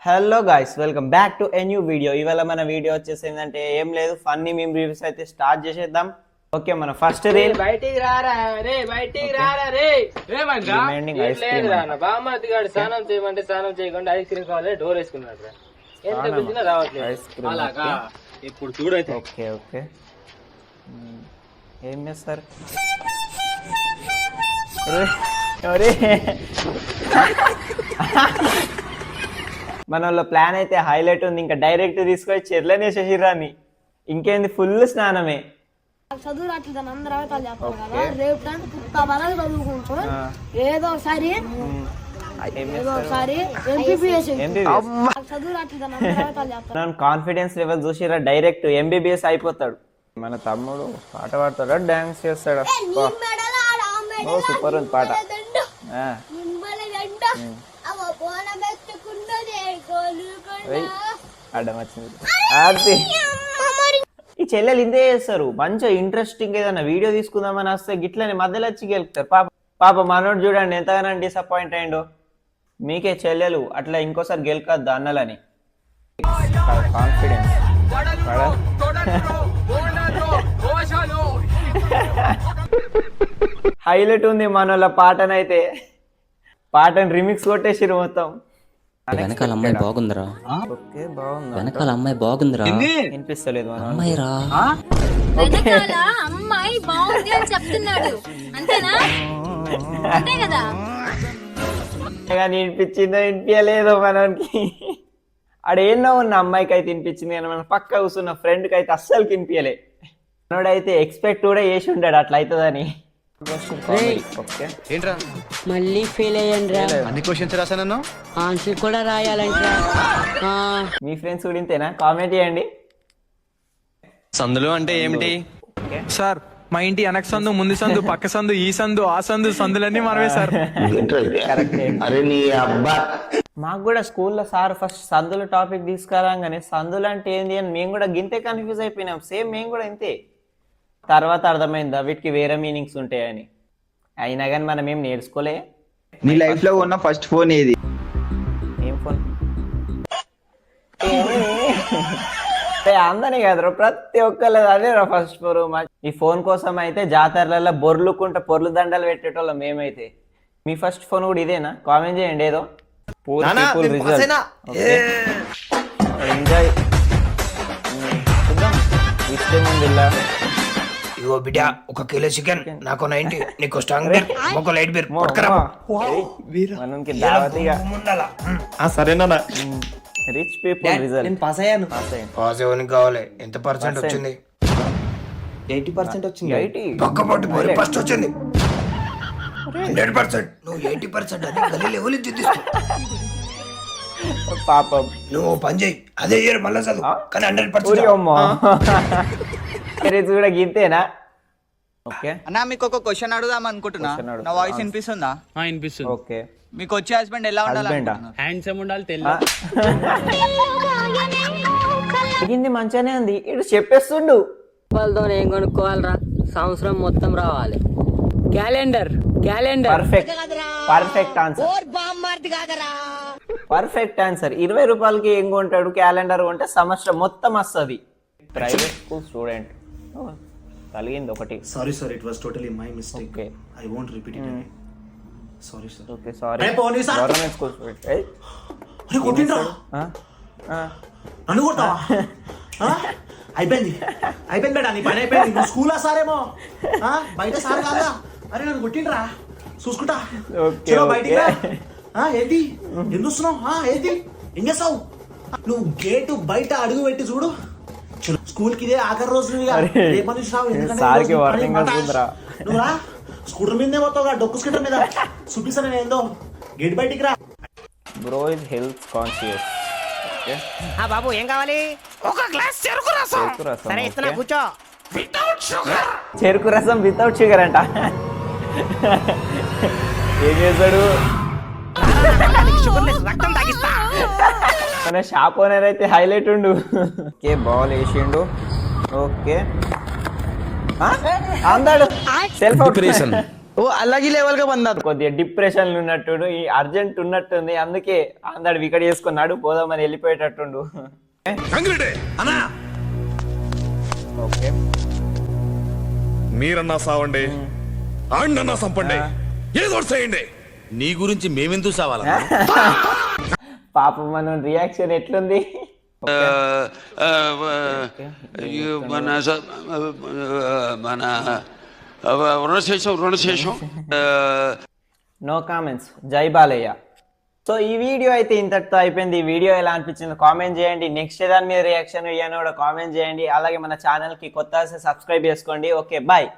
Hello guys, welcome back to a new video. ఇవాళ మన video వచ్చేసి ఏంటంటే ఏం లేదు, ఫన్నీ మీమ్ రివ్యూస్ అయితే స్టార్ట్ చేసేద్దాం. ఓకే, మన ఫస్ట్ రీల్ బయటికి రారా రే, బయటికి రారా రే. Reminding ice cream. బామ్మతి గారు స్నానం చేయమంటే స్నానం చేయకుండా ఐస్ క్రీమ్ కావాలి డోర్ వేసుకున్నాడు రా. ఎంత పిలిచినా రావట్లేదు ఐస్ క్రీమ్. అలాగా ఇప్పుడు చూడైతే. ఓకే ఓకే, ఏం చేస్తారు? మన వాళ్ళ ప్లాన్ అయితే హైలైట్ ఉంది. ఇంకా డైరెక్ట్ తీసుకొని చెర్లనే శశిరాన్ని. ఇంకేంది, ఫుల్ స్నానమే. చదువు రాట్లేదని అందరూ అవతాలు చేస్తారు కదా, రేపు అంటే పుట్ట బలం చదువుకుంటాం. ఏదో ఒకసారి చదువు రాట్లేదని అందరూ అవతాలు చేస్తారు. కాన్ఫిడెన్స్ లెవెల్ చూసిరా, డైరెక్ట్ ఎంబీబీఎస్ అయిపోతాడు. మన తమ్ముడు పాట పాడతాడా, డాన్స్ చేస్తాడా? ఓ సూపర్ ఉంది పాట. అడ్డం వచ్చింది. ఈ చెల్లెలు ఇంతే చేస్తారు, మంచిగా ఇంట్రెస్టింగ్ ఏదన్నా వీడియో తీసుకుందామని వస్తే గిట్లనే మధ్యలో వచ్చి గెలుపుతారు. పాప మనోడు చూడండి ఎంతగానో డిసప్పాయింట్ అయ్యిండో. మీకే చెల్లెలు అట్లా ఇంకోసారి గెలకద్దు అన్నలని. కాన్ఫిడెన్స్ హైలైట్ ఉంది మనోళ్ళ పాటనైతే. పాటను రిమిక్స్ కొట్టేసిరు మొత్తం. వెనకాల అమ్మాయి బాగుందిరా, ఓకే బాగుంది. వెనకాల అమ్మాయి బాగుందిరా, వినిపిస్తలేదు అమ్మాయి రా, వెనకాల అమ్మాయి బాగుంది అని చెప్తున్నాడు, అంతేనా? అంతే కదా? కానీ వినిపించిందో వినిపించలేదో మనకి. ఆడేన్నో ఉన్న అమ్మాయికి అయితే వినిపించింది, కానీ మన పక్క కూర్చున్న ఫ్రెండ్కి అయితే అస్సలు వినిపించలే. మనోడైతే ఎక్స్పెక్ట్ కూడా చేసి ఉంటాడు అట్లా అవుతుందని. ఏంట్రా మళ్ళీ ఫెయిల్ అయ్యండి, అన్ని క్వశ్చన్స్ రాసాను, ఆన్సర్ కూడా రాయాలంటరా. మీ ఫ్రెండ్స్ కూడా ఇంతేనా? కామెంట్ చేయండి. సందులు అంటే ఏమిటి సార్? మా ఇంటి వెనక సందు, ముందు సందు, పక్క సందు, ఈ సందు, ఆ సందు, సందులన్నీ మనమే సార్. మాకు కూడా స్కూల్లో సార్ ఫస్ట్ సందుల టాపిక్ తీసుకురాగానే సందులు అంటే ఏంది అని మేము కూడా గింతే కన్ఫ్యూజ్ అయిపోయినాం. సేమ్ మేము కూడా ఇంతే. తర్వాత అర్థమైందా వీటికి వేరే మీనింగ్స్ ఉంటాయని. అయినా కానీ మనం ఏం నేర్చుకోలే. నీ లైఫ్ లో ఉన్న ఫస్ట్ ఫోన్ ఏది? ఏం ఫోన్? అందనే కదరా, ప్రతి ఒక్కరు అదే రా ఫస్ట్ ఫోన్. ఈ ఫోన్ కోసం అయితే జాతరలలో బొర్లుకుంటా పొర్లు దండలు పెట్టేటోళ్ళం మేమైతే. మీ ఫస్ట్ ఫోన్ కూడా ఇదేనా? కామెంట్ చేయండి. ఏదో ఎంజాయ్ చూద్దాం. ఇస్తే ముందు ఇగో బిడ్డ, 1 కిలో చికెన్ నాకు 90, నీకు స్ట్రాంగ్ బీర్, ఒక లైట్ బీర్ మనకి దావతిగా. సరేనా? Rich people result. పాస్ అయ్యాను. పాస్ అవ్వడానికి కావాలి. ఎంత పర్సెంట్ వచ్చింది? 80% వచ్చింది. 80 పక్కపట్టి ఫస్ట్ వచ్చింది 100%. నువ్వు 80% అని గలీ లెవెల్ దిద్దిస్తావు. పాపం నువ్వు పని చేయి, అదే ఇయర్ మళ్ళీ చదువు, కానీ 100%. కూడా గింతేనా? ఓకే అన్నా, మీకు ఒక క్వశ్చన్ అడుగుదాం అనుకుంటున్నా. నా వాయిస్ వినిపిస్తుందా? వినిపిస్తుంది. ఓకే, మీకు వచ్చే హస్బెండ్ ఎలా ఉండాలి? హ్యాండ్సమ్ ఉండాలి, తెగింది మంచిగానే ఉంది. ఇటు చెప్పేస్తుండు. వాళ్ళతో ఏం కొనుక్కోవాలరా? సంవత్సరం మొత్తం రావాలి. Calendar perfect answer. Perfect answer. 20 రూపాయలకి ఏం కొంటాడు? క్యాలెండర్ కొంటే సంవత్సరం మొత్తం వస్తుంది. ప్రైవేట్ స్కూల్ స్టూడెంట్ కలిగింది ఒకటి. Sorry sir, it was totally my mistake. Okay, I won't repeat it again. Sorry sir. Okay sorry. Government school student. అరే కొట్టిండ్రా, నన్ను కొడతావా? అయిపోయింది బేటా, నీ పని అయిపోయింది. నువ్వు స్కూల్ సారేమో, బయట సార్ కాదా? అరే నన్ను కొట్టిండ్రా, చూసుకుంటా. చలో బయటికి రా. ఏంటి ఎందుస్తున్నావు? ఏంటి ఏం చేస్తావు నువ్వు? గేటు బయట అడుగు పెట్టి చూడు. స్కూల్ కి ఇదే ఆఖరి రోజు. రేపటి నుంచి రావు, నువ్వు రా. స్కూటర్ మీదే పోతావు, డొక్కు స్కూటర్ మీద చూపిస్తాను నేను ఏందో. గేట్ బయటికి రా. Bro is health conscious. బాబు ఏం కావాలి? 1 గ్లాస్ చెరుకు రసం. సరే ఇస్తున్నా, కూర్చో. చెరుకు రసం వితౌట్ షుగర్ అంట. ఏం చేస్తాడు? రక్తం తాగిస్తా. మన షాప్ ఓనర్ అయితే హైలైట్ ఉండు. ఓకే, బాల్ వేసిండు. ఓకే, అందాడు. Self out. ఓ అలాగే లెవెల్ గా బందారు కొద్దిగా డిప్రెషన్ ఉన్నట్టు ఈ అర్జెంట్ ఉన్నట్టుంది, అందుకే అందడు వికెట్ చేసుకున్నాడు, పోదామని వెళ్ళిపోయేటట్టుండు. ఓకే, మీరన్నా సావండి, ఆండన్నా సంపండి, ఏదో చేయండి. నీ గురించి మేమెందుకు సావాలా? పాపం మనం రియాక్షన్ ఎట్లుంది? నో కామెంట్స్, జై బాలయ్య. సో ఈ వీడియో అయితే ఇంతటితో అయిపోయింది. ఈ వీడియో ఎలా అనిపించిందో కామెంట్ చేయండి. నెక్స్ట్ దాని మీద రియాక్షన్ ఇవ్వని కూడా కామెంట్ చేయండి. అలాగే మన ఛానల్కి కొత్త సబ్స్క్రైబ్ చేసుకోండి. Okay, bye.